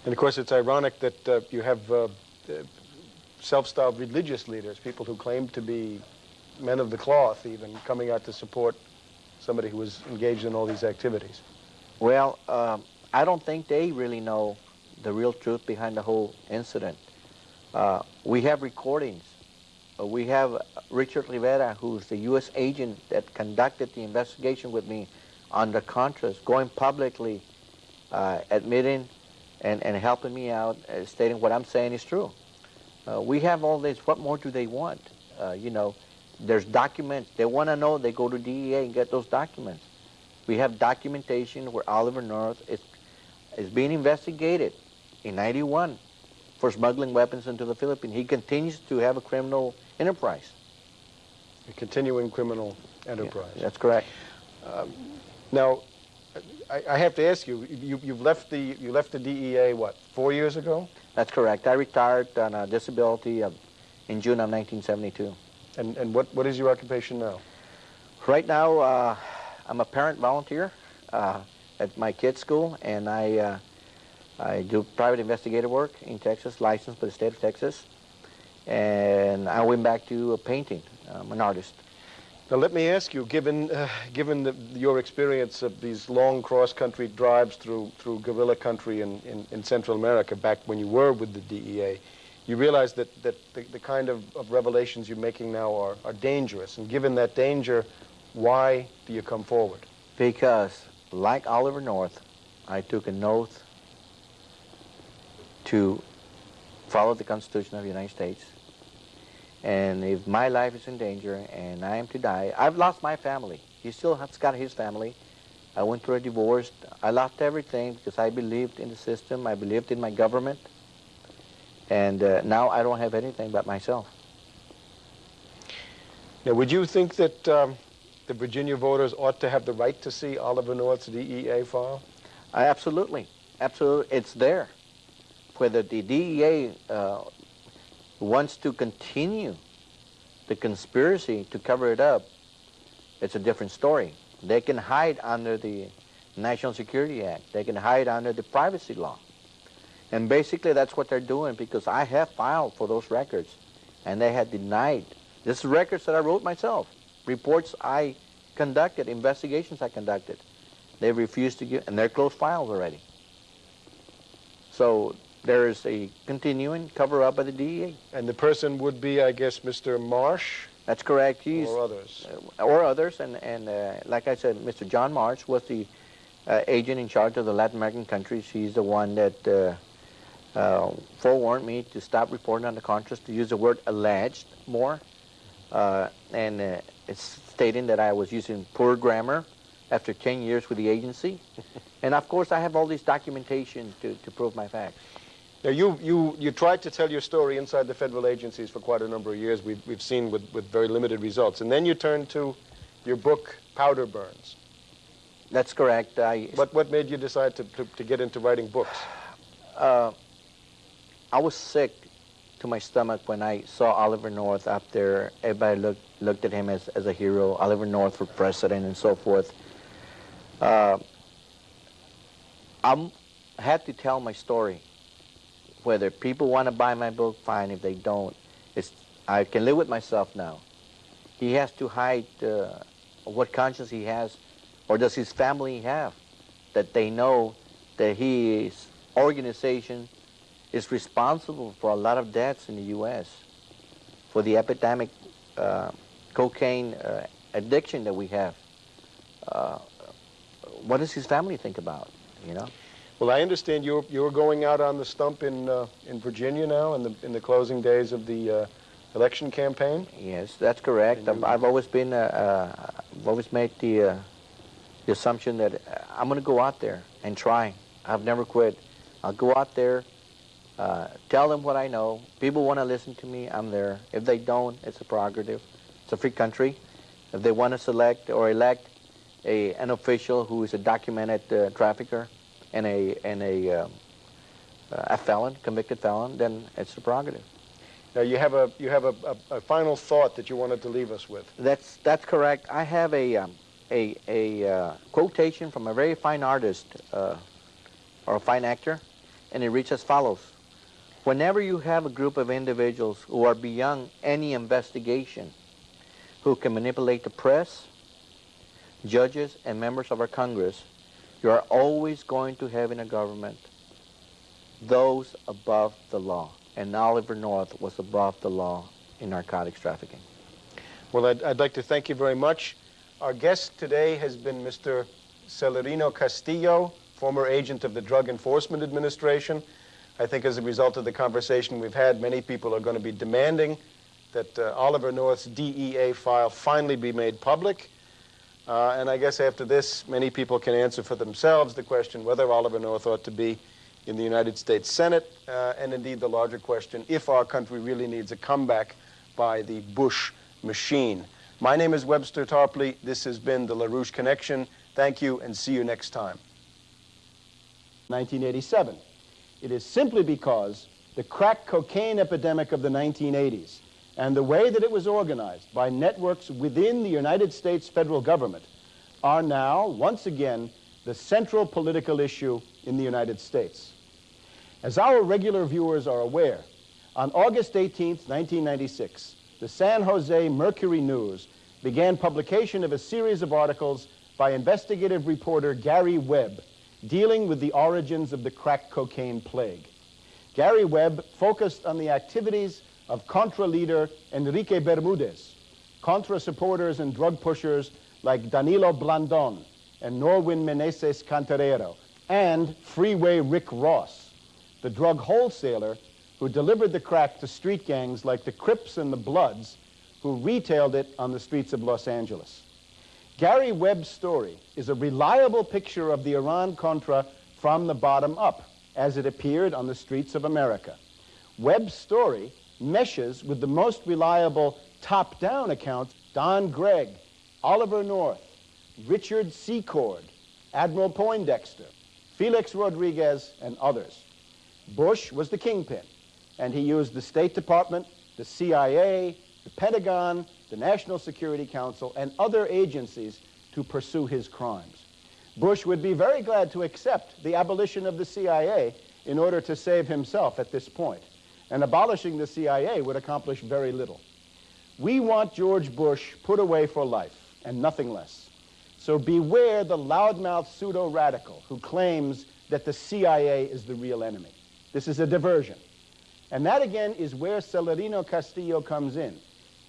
And of course it's ironic that you have self-styled religious leaders, people who claim to be men of the cloth even, coming out to support somebody who was engaged in all these activities. Well, I don't think they really know the real truth behind the whole incident. We have recordings. We have Richard Rivera, who's the U.S. agent that conducted the investigation with me on the Contras, going publicly, admitting and helping me out, stating what I'm saying is true. We have all this. What more do they want? You know, there's documents. They want to know. They go to DEA and get those documents. We have documentation where Oliver North is being investigated in '91 for smuggling weapons into the Philippines. He continues to have a criminal enterprise. A continuing criminal enterprise. Yeah, that's correct. Now, I have to ask you, you left the DEA, what, 4 years ago? That's correct. I retired on a disability in June of 1972. And what is your occupation now? Right now, I'm a parent volunteer at my kids' school, and I do private investigative work in Texas, licensed by the state of Texas. And I went back to painting. I'm an artist. Now let me ask you, given your experience of these long cross-country drives through guerrilla country in Central America, back when you were with the DEA, you realize that the kind of revelations you're making now are dangerous. And given that danger, why do you come forward? Because, like Oliver North, I took an oath to follow the Constitution of the United States. And if my life is in danger and I am to die, I've lost my family. He still has got his family. I went through a divorce. I lost everything because I believed in the system. I believed in my government. And now I don't have anything but myself. Now, would you think that the Virginia voters ought to have the right to see Oliver North's DEA file? Absolutely. Absolutely. It's there. Whether the DEA wants to continue the conspiracy to cover it up, it's a different story. They can hide under the National Security Act. They can hide under the privacy law. And basically that's what they're doing, because I have filed for those records and they had denied. This is records that I wrote myself, reports I conducted, investigations I conducted. They refused to give, and they're closed files already. So there is a continuing cover-up by the DEA. And the person would be, I guess, Mr. Marsh? That's correct. He's, or others? Or others, and like I said, Mr. John Marsh was the agent in charge of the Latin American countries. He's the one that forewarned me to stop reporting on the Contras, to use the word alleged more, and it's stating that I was using poor grammar after 10 years with the agency. And of course I have all this documentation to prove my facts. Now, you tried to tell your story inside the federal agencies for quite a number of years. We've seen with very limited results. And then you turned to your book, Powder Burns. That's correct. What made you decide to get into writing books? I was sick to my stomach when I saw Oliver North up there. Everybody looked at him as a hero, Oliver North for president and so forth. I had to tell my story. Whether people want to buy my book, fine. If they don't, I can live with myself now. He has to hide what conscience he has, or does his family have, that they know that his organization is responsible for a lot of deaths in the U.S., for the epidemic cocaine addiction that we have. What does his family think about, you know? Well, I understand you're going out on the stump in Virginia now, in the closing days of the election campaign. Yes, that's correct. I've always been, I've always made the the assumption that I'm going to go out there and try. I've never quit. I'll go out there, tell them what I know. People want to listen to me, I'm there. If they don't, it's a prerogative. It's a free country. If they want to select or elect an official who is a documented trafficker and a felon, convicted felon, then it's a prerogative. Now you have a final thought that you wanted to leave us with. That's correct. I have a quotation from a very fine artist or a fine actor, and it reads as follows: whenever you have a group of individuals who are beyond any investigation, who can manipulate the press, judges, and members of our Congress, you are always going to have in a government those above the law. And Oliver North was above the law in narcotics trafficking. Well, I'd like to thank you very much. Our guest today has been Mr. Celerino Castillo, former agent of the Drug Enforcement Administration. I think as a result of the conversation we've had, many people are going to be demanding that Oliver North's DEA file finally be made public. And I guess after this, many people can answer for themselves the question whether Oliver North ought to be in the United States Senate, and indeed the larger question, if our country really needs a comeback by the Bush machine. My name is Webster Tarpley. This has been the LaRouche Connection. Thank you, and see you next time. 1987. It is simply because the crack cocaine epidemic of the 1980s and the way that it was organized by networks within the United States federal government are now, once again, the central political issue in the United States. As our regular viewers are aware, on August 18, 1996, the San Jose Mercury News began publication of a series of articles by investigative reporter Gary Webb dealing with the origins of the crack cocaine plague. Gary Webb focused on the activities of Contra leader Enrique Bermudez, Contra supporters and drug pushers like Danilo Blandon and Norwin Meneses Cantarero, and Freeway Rick Ross, the drug wholesaler who delivered the crack to street gangs like the Crips and the Bloods, who retailed it on the streets of Los Angeles. Gary Webb's story is a reliable picture of the Iran-Contra from the bottom up, as it appeared on the streets of America. Webb's story meshes with the most reliable top-down accounts: Don Gregg, Oliver North, Richard Secord, Admiral Poindexter, Felix Rodriguez, and others. Bush was the kingpin, and he used the State Department, the CIA, the Pentagon, the National Security Council, and other agencies to pursue his crimes. Bush would be very glad to accept the abolition of the CIA in order to save himself at this point, and abolishing the CIA would accomplish very little. We want George Bush put away for life, and nothing less. So beware the loudmouth pseudo-radical who claims that the CIA is the real enemy. This is a diversion. And that, again, is where Celerino Castillo comes in.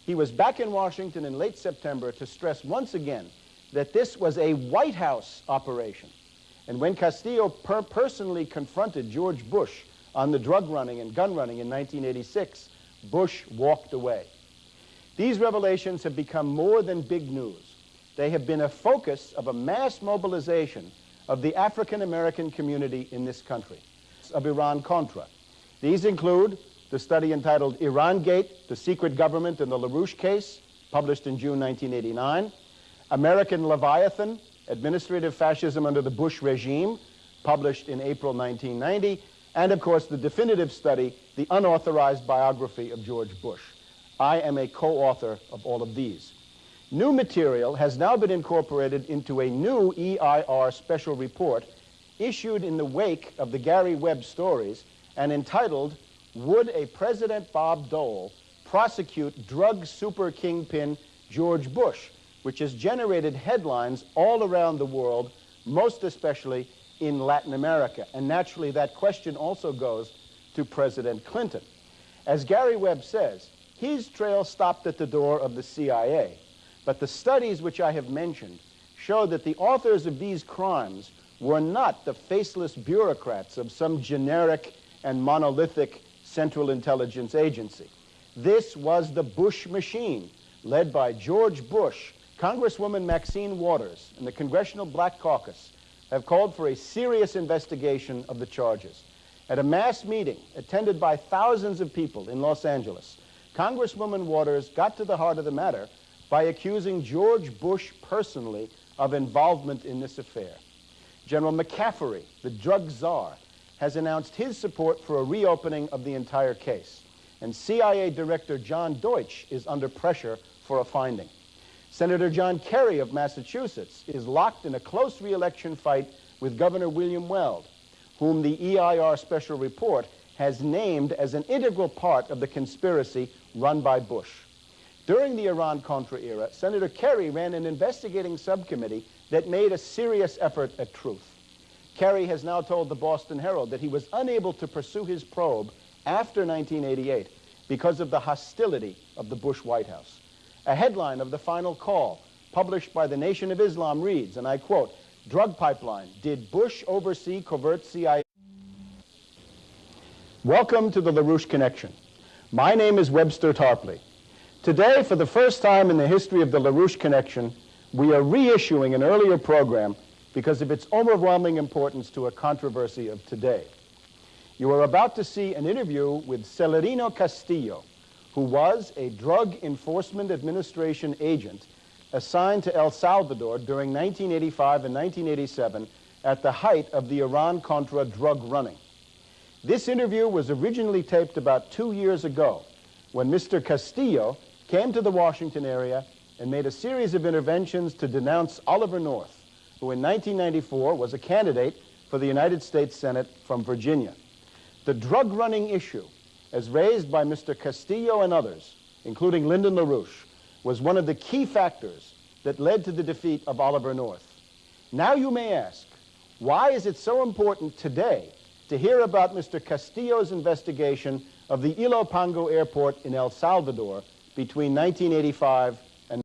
He was back in Washington in late September to stress once again that this was a White House operation. And when Castillo personally confronted George Bush on the drug running and gun running in 1986, Bush walked away. These revelations have become more than big news. They have been a focus of a mass mobilization of the African-American community in this country, of Iran-Contra. These include the study entitled Iran-Gate, the Secret Government in the LaRouche Case, published in June 1989, American Leviathan, Administrative Fascism under the Bush Regime, published in April 1990, and of course the definitive study, The Unauthorized Biography of George Bush. I am a co-author of all of these. New material has now been incorporated into a new EIR special report issued in the wake of the Gary Webb stories and entitled, Would a President Bob Dole Prosecute Drug Super Kingpin George Bush?, which has generated headlines all around the world, most especially in Latin America. And naturally, that question also goes to President Clinton. As Gary Webb says, his trail stopped at the door of the CIA. But the studies which I have mentioned show that the authors of these crimes were not the faceless bureaucrats of some generic and monolithic Central Intelligence Agency. This was the Bush machine, led by George Bush Congresswoman Maxine Waters and the Congressional Black Caucus have called for a serious investigation of the charges. At a mass meeting attended by thousands of people in Los Angeles, Congresswoman Waters got to the heart of the matter by accusing George Bush personally of involvement in this affair. General McCaffery, the drug czar, has announced his support for a reopening of the entire case, and CIA Director John Deutsch is under pressure for a finding. Senator John Kerry of Massachusetts is locked in a close re-election fight with Governor William Weld, whom the EIR Special Report has named as an integral part of the conspiracy run by Bush. During the Iran-Contra era, Senator Kerry ran an investigating subcommittee that made a serious effort at truth. Kerry has now told the Boston Herald that he was unable to pursue his probe after 1988 because of the hostility of the Bush White House. A headline of the final call, published by the Nation of Islam, reads, and I quote, "Drug pipeline, did Bush oversee covert CIA?" Welcome to the LaRouche Connection. My name is Webster Tarpley. Today, for the first time in the history of the LaRouche Connection, we are reissuing an earlier program because of its overwhelming importance to a controversy of today. You are about to see an interview with Celerino Castillo, who was a Drug Enforcement Administration agent assigned to El Salvador during 1985 and 1987 at the height of the Iran-Contra drug running. This interview was originally taped about 2 years ago when Mr. Castillo came to the Washington area and made a series of interventions to denounce Oliver North, who in 1994 was a candidate for the United States Senate from Virginia. The drug-running issue, as raised by Mr. Castillo and others, including Lyndon LaRouche, was one of the key factors that led to the defeat of Oliver North. Now you may ask, why is it so important today to hear about Mr. Castillo's investigation of the Ilopango Airport in El Salvador between 1985